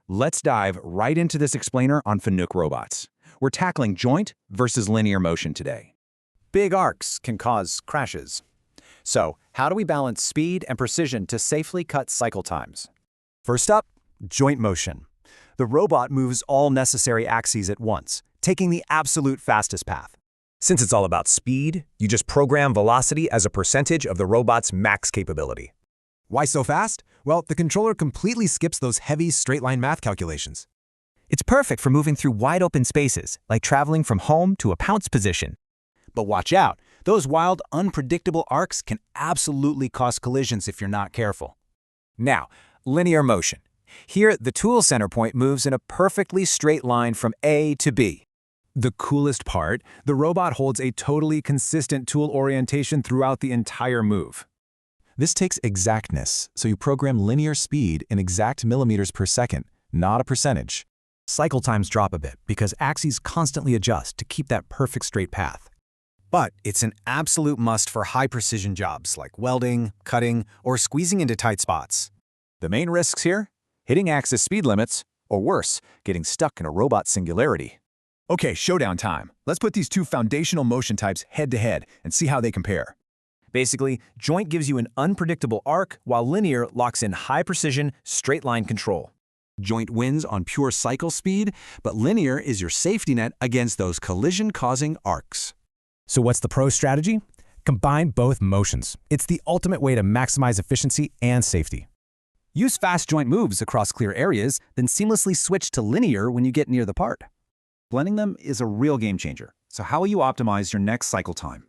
Let's dive right into this explainer on Fanuc robots. We're tackling joint versus linear motion today. Big arcs can cause crashes. So, how do we balance speed and precision to safely cut cycle times? First up, joint motion. The robot moves all necessary axes at once, taking the absolute fastest path. Since it's all about speed, you just program velocity as a percentage of the robot's max capability. Why so fast? Well, the controller completely skips those heavy straight-line math calculations. It's perfect for moving through wide-open spaces, like traveling from home to a pounce position. But watch out, those wild, unpredictable arcs can absolutely cause collisions if you're not careful. Now, linear motion. Here, the tool center point moves in a perfectly straight line from A to B. The coolest part, the robot holds a totally consistent tool orientation throughout the entire move. This takes exactness, so you program linear speed in exact millimeters per second, not a percentage. Cycle times drop a bit because axes constantly adjust to keep that perfect straight path. But it's an absolute must for high-precision jobs like welding, cutting, or squeezing into tight spots. The main risks here? Hitting axis speed limits, or worse, getting stuck in a robot singularity. Okay, showdown time. Let's put these two foundational motion types head-to-head and see how they compare. Basically, joint gives you an unpredictable arc, while linear locks in high-precision, straight-line control. Joint wins on pure cycle speed, but linear is your safety net against those collision-causing arcs. So what's the pro strategy? Combine both motions. It's the ultimate way to maximize efficiency and safety. Use fast joint moves across clear areas, then seamlessly switch to linear when you get near the part. Blending them is a real game changer. So how will you optimize your next cycle time?